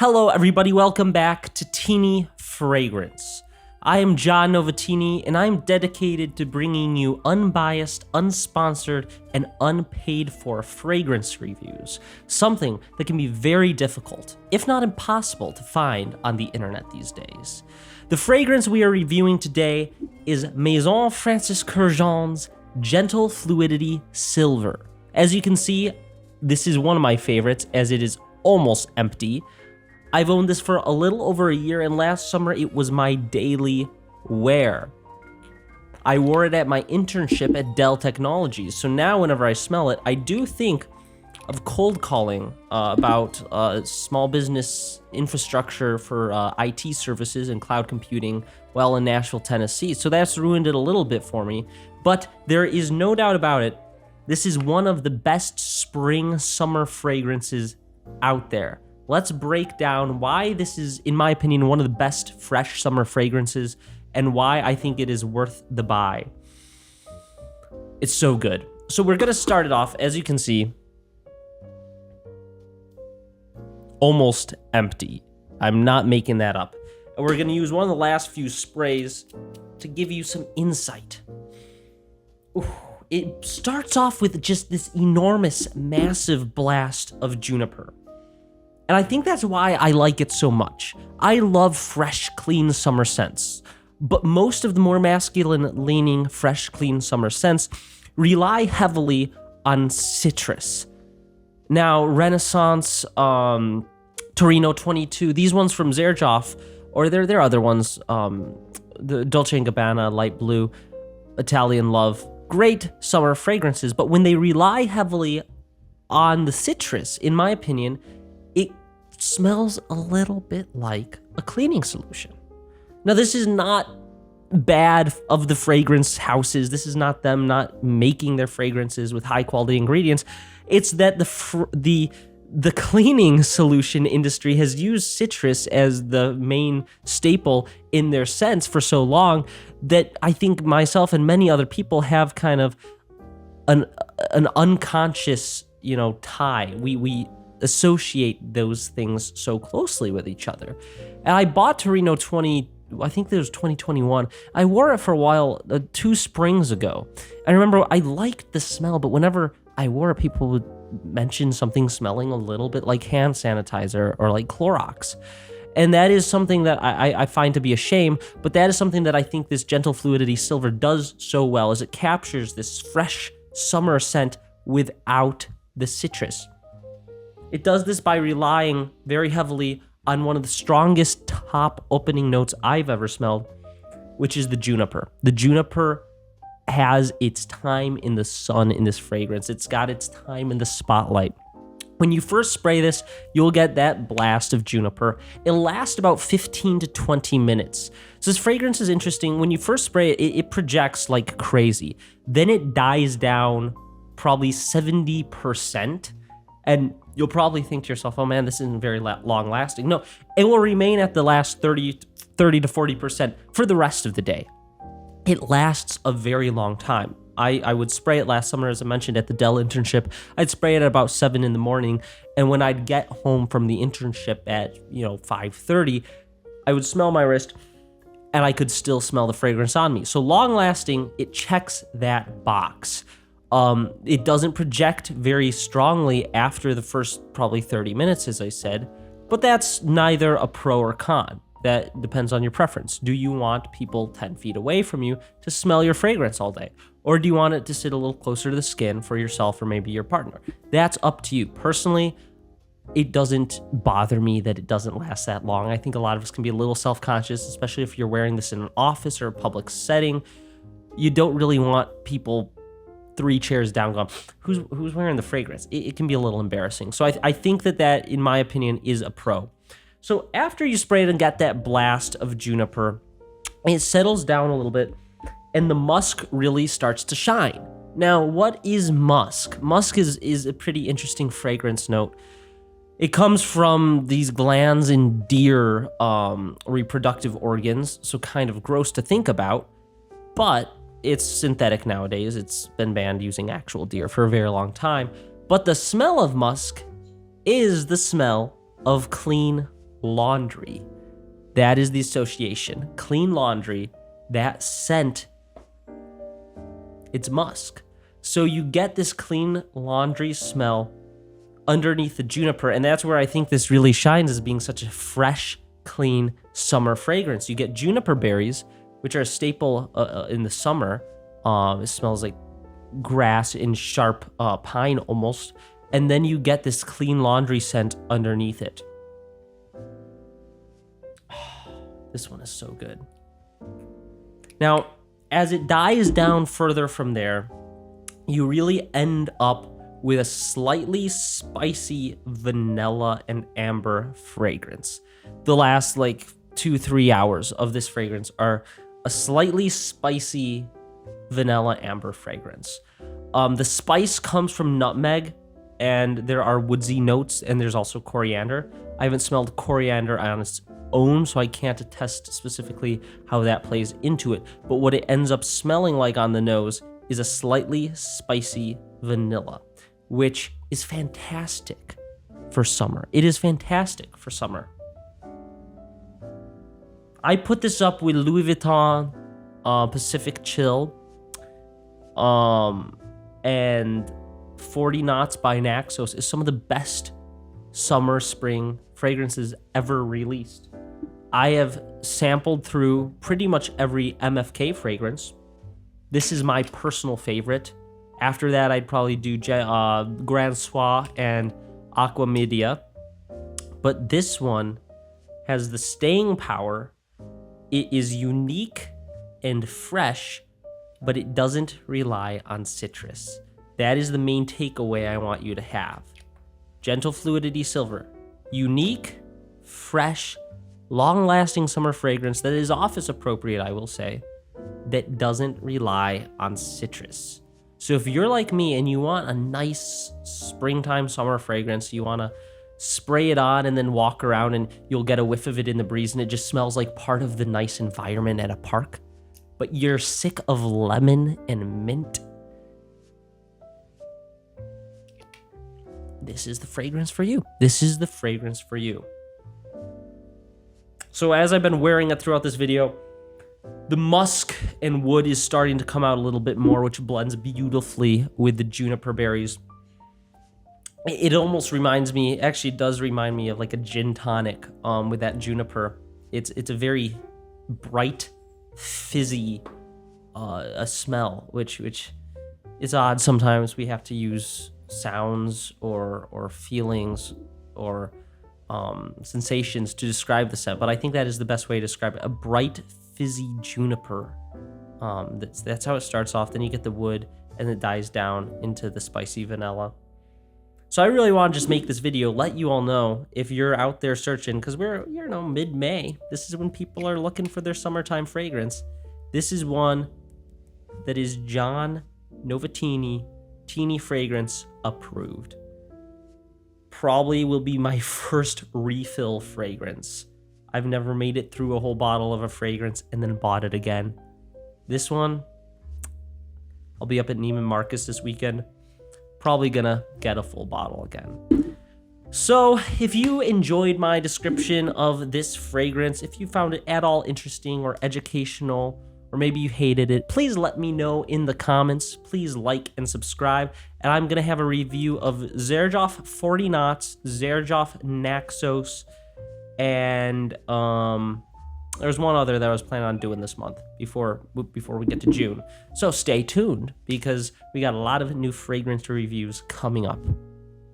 Hello everybody, welcome back to Tini Fragrance. I am John Novatini, and I'm dedicated to bringing you unbiased, unsponsored, and unpaid for fragrance reviews, something that can be very difficult, if not impossible, to find on the internet these days. The fragrance we are reviewing today is Maison Francis Kurkdjian's Gentle Fluidity Silver. As you can see, this is one of my favorites as it is almost empty. I've owned this for a little over a year, and last summer it was my daily wear. I wore it at my internship at Dell Technologies, so now whenever I smell it, I do think of cold calling about small business infrastructure for IT services and cloud computing while in Nashville, Tennessee. So that's ruined it a little bit for me, but there is no doubt about it. This is one of the best spring summer fragrances out there. Let's break down why this is, in my opinion, one of the best fresh summer fragrances and why I think it is worth the buy. It's so good. So we're going to start it off, as you can see, almost empty. I'm not making that up. And we're going to use one of the last few sprays to give you some insight. Ooh, it starts off with just this enormous, massive blast of Juniper. And I think that's why I like it so much. I love fresh, clean summer scents, but most of the more masculine-leaning, fresh, clean summer scents rely heavily on citrus. Now, Renaissance, Torino 22, these ones from Xerjoff, or there are other ones, the Dolce & Gabbana, Light Blue, Italian Love, great summer fragrances, but when they rely heavily on the citrus, in my opinion, it smells a little bit like a cleaning solution. Now, this is not bad of the fragrance houses. This is not them not making their fragrances with high quality ingredients. It's that the cleaning solution industry has used citrus as the main staple in their scents for so long that I think myself and many other people have kind of an unconscious, tie. We associate those things so closely with each other. And I bought Torino 20, I think it was 2021. I wore it for a while, 2 springs ago. I remember I liked the smell, but whenever I wore it, people would mention something smelling a little bit like hand sanitizer or like Clorox. And that is something that I find to be a shame, but that is something that I think this Gentle Fluidity Silver does so well, is it captures this fresh summer scent without the citrus. It does this by relying very heavily on one of the strongest top opening notes I've ever smelled, which is the juniper. The juniper has its time in the sun in this fragrance. It's got its time in the spotlight. When you first spray this, you'll get that blast of juniper. It'll last about 15 to 20 minutes. So this fragrance is interesting. When you first spray it, it projects like crazy. Then it dies down probably 70%. And you'll probably think to yourself, oh man, this isn't very long lasting. No, it will remain at the last 30 to 40% for the rest of the day. It lasts a very long time. I would spray it last summer, as I mentioned, at the Dell internship. I'd spray it at about 7 in the morning. And when I'd get home from the internship at, 5:30, I would smell my wrist and I could still smell the fragrance on me. So long lasting, it checks that box. It doesn't project very strongly after the first probably 30 minutes, as I said, but that's neither a pro or con. That depends on your preference. Do you want people 10 feet away from you to smell your fragrance all day? Or do you want it to sit a little closer to the skin for yourself or maybe your partner? That's up to you. Personally, it doesn't bother me that it doesn't last that long. I think a lot of us can be a little self-conscious, especially if you're wearing this in an office or a public setting. You don't really want people 3 chairs down going, who's wearing the fragrance? It can be a little embarrassing. So I think that, in my opinion, is a pro. So after you spray it and get that blast of juniper, it settles down a little bit and the musk really starts to shine. Now, what is musk? Musk is a pretty interesting fragrance note. It comes from these glands in deer reproductive organs, so kind of gross to think about, but it's synthetic nowadays. It's been banned using actual deer for a very long time. But the smell of musk is the smell of clean laundry. That is the association. Clean laundry, that scent, it's musk. So you get this clean laundry smell underneath the juniper, and that's where I think this really shines as being such a fresh, clean summer fragrance. You get juniper berries, which are a staple in the summer. It smells like grass and sharp pine almost, and then you get this clean laundry scent underneath it. This one is so good. Now, as it dies down further from there, you really end up with a slightly spicy vanilla and amber fragrance. The last like 2-3 hours of this fragrance are a slightly spicy vanilla amber fragrance. The spice comes from nutmeg, and there are woodsy notes, and there's also coriander. I haven't smelled coriander on its own, so I can't attest specifically how that plays into it. But what it ends up smelling like on the nose is a slightly spicy vanilla, which is fantastic for summer. It is fantastic for summer. I put this up with Louis Vuitton Pacific Chill and 40 Knots by Naxos is some of the best summer spring fragrances ever released. I have sampled through pretty much every MFK fragrance. This is my personal favorite. After that, I'd probably do Grand Soir and Aqua Media. But this one has the staying power. It is unique and fresh, but it doesn't rely on citrus. That is the main takeaway I want you to have. Gentle Fluidity Silver. Unique, fresh, long-lasting summer fragrance that is office appropriate, I will say, that doesn't rely on citrus. So if you're like me and you want a nice springtime summer fragrance, you want to spray it on and then walk around and you'll get a whiff of it in the breeze and it just smells like part of the nice environment at a park, but you're sick of lemon and mint, this is the fragrance for you. This is the fragrance for you. So as I've been wearing it throughout this video, the musk and wood is starting to come out a little bit more, which blends beautifully with the juniper berries. It almost reminds me, actually it does remind me of like a gin tonic with that juniper. It's a very bright, fizzy a smell, which is odd. Sometimes we have to use sounds or feelings or sensations to describe the scent, but I think that is the best way to describe it. A bright, fizzy juniper. That's how it starts off. Then you get the wood, and it dies down into the spicy vanilla. So I really want to just make this video, let you all know if you're out there searching, because we're mid-May. This is when people are looking for their summertime fragrance. This is one that is John Novatini Tini fragrance approved. Probably will be my first refill fragrance. I've never made it through a whole bottle of a fragrance and then bought it again. This one, I'll be up at Neiman Marcus this weekend. Probably gonna get a full bottle again. So if you enjoyed my description of this fragrance, if you found it at all interesting or educational, or maybe you hated it, please let me know in the comments. Please like and subscribe. And I'm gonna have a review of Xerjoff 40 Knots, Xerjoff Naxos, and there's one other that I was planning on doing this month before we get to June. So stay tuned, because we got a lot of new fragrance reviews coming up.